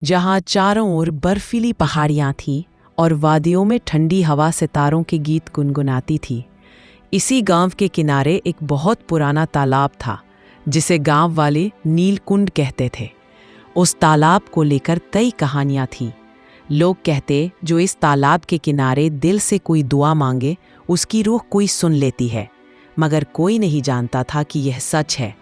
जहाँ चारों ओर बर्फीली पहाड़ियाँ थीं और वादियों में ठंडी हवा सितारों के गीत गुनगुनाती थी। इसी गांव के किनारे एक बहुत पुराना तालाब था जिसे गांव वाले नीलकुंड कहते थे। उस तालाब को लेकर कई कहानियां थीं। लोग कहते जो इस तालाब के किनारे दिल से कोई दुआ मांगे उसकी रूह कोई सुन लेती है, मगर कोई नहीं जानता था कि यह सच है।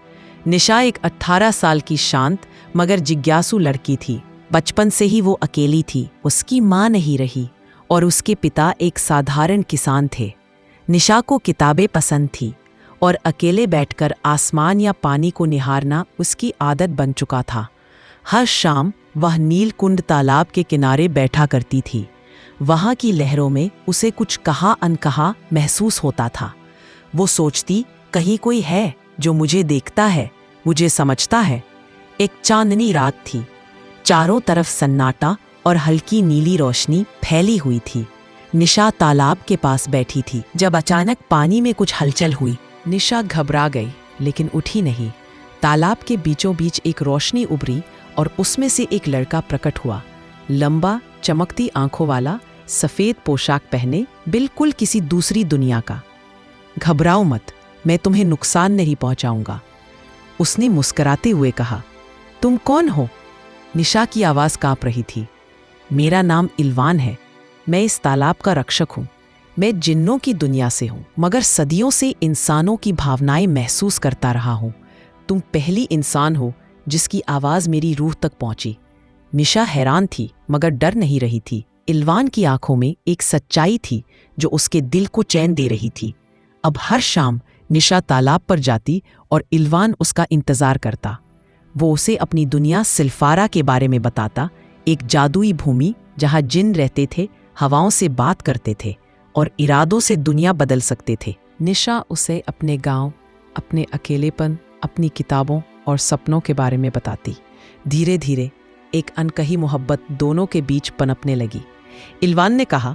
निशा एक 18 साल की शांत मगर जिज्ञासु लड़की थी। बचपन से ही वो अकेली थी, उसकी माँ नहीं रही और उसके पिता एक साधारण किसान थे। निशा को किताबें पसंद थी और अकेले बैठकर आसमान या पानी को निहारना उसकी आदत बन चुका था। हर शाम वह नीलकुंड तालाब के किनारे बैठा करती थी। वहाँ की लहरों में उसे कुछ कहा अनकहा महसूस होता था। वो सोचती, कहीं कोई है जो मुझे देखता है, मुझे समझता है। एक चांदनी रात थी। चारों तरफ सन्नाटा और हल्की नीली रोशनी फैली हुई थी। निशा तालाब के पास बैठी थी जब अचानक पानी में कुछ हलचल हुई। निशा घबरा गई लेकिन उठी नहीं। तालाब के बीचों बीच एक रोशनी उभरी और उसमें से एक लड़का प्रकट हुआ। लंबा, चमकती आंखों वाला, सफ़ेद पोशाक पहने, बिल्कुल किसी दूसरी दुनिया का। घबराओ मत, मैं तुम्हें नुकसान नहीं पहुंचाऊंगा, उसने मुस्कुराते हुए कहा। तुम कौन हो? निशा की आवाज़ कांप रही थी। मेरा नाम इल्वान है, मैं इस तालाब का रक्षक हूँ। मैं जिन्नों की दुनिया से हूँ, मगर सदियों से इंसानों की भावनाएं महसूस करता रहा हूँ। तुम पहली इंसान हो जिसकी आवाज़ मेरी रूह तक पहुंची। निशा हैरान थी मगर डर नहीं रही थी। इल्वान की आंखों में एक सच्चाई थी जो उसके दिल को चैन दे रही थी। अब हर शाम निशा तालाब पर जाती और इल्वान उसका इंतज़ार करता। वो उसे अपनी दुनिया सिल्फारा के बारे में बताता, एक जादुई भूमि जहाँ जिन रहते थे, हवाओं से बात करते थे और इरादों से दुनिया बदल सकते थे। निशा उसे अपने गांव, अपने अकेलेपन, अपनी किताबों और सपनों के बारे में बताती। धीरे धीरे एक अनकही मोहब्बत दोनों के बीच पनपने लगी। इल्वान ने कहा,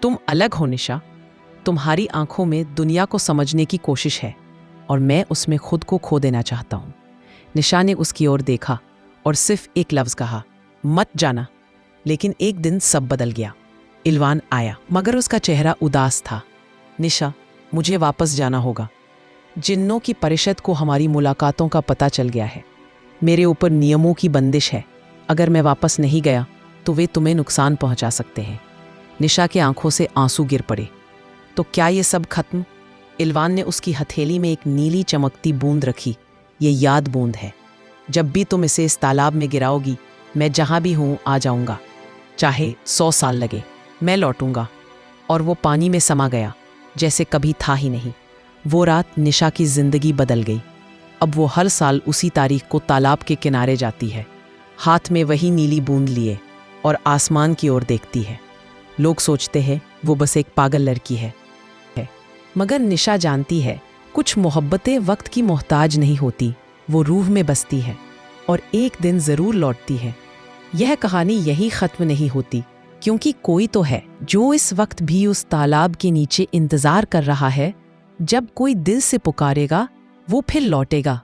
तुम अलग हो निशा, तुम्हारी आंखों में दुनिया को समझने की कोशिश है और मैं उसमें खुद को खो देना चाहता हूँ। निशा ने उसकी ओर देखा और सिर्फ एक लफ्ज़ कहा, मत जाना। लेकिन एक दिन सब बदल गया। इल्वान आया मगर उसका चेहरा उदास था। निशा, मुझे वापस जाना होगा। जिन्नों की परिषद को हमारी मुलाकातों का पता चल गया है। मेरे ऊपर नियमों की बंदिश है। अगर मैं वापस नहीं गया तो वे तुम्हें नुकसान पहुंचा सकते हैं। निशा के आंखों से आंसू गिर पड़े। तो क्या ये सब खत्म? इल्वान ने उसकी हथेली में एक नीली चमकती बूंद रखी। ये याद बूंद है। जब भी तुम इसे इस तालाब में गिराओगी, मैं जहां भी हूं आ जाऊंगा। चाहे 100 साल लगे, मैं लौटूंगा। और वो पानी में समा गया जैसे कभी था ही नहीं। वो रात निशा की जिंदगी बदल गई। अब वो हर साल उसी तारीख को तालाब के किनारे जाती है, हाथ में वही नीली बूंद लिए, और आसमान की ओर देखती है। लोग सोचते हैं वो बस एक पागल लड़की है, मगर निशा जानती है कुछ मोहब्बतें वक्त की मोहताज नहीं होती, वो रूह में बसती है और एक दिन ज़रूर लौटती है। यह कहानी यही ख़त्म नहीं होती, क्योंकि कोई तो है जो इस वक्त भी उस तालाब के नीचे इंतज़ार कर रहा है। जब कोई दिल से पुकारेगा, वो फिर लौटेगा।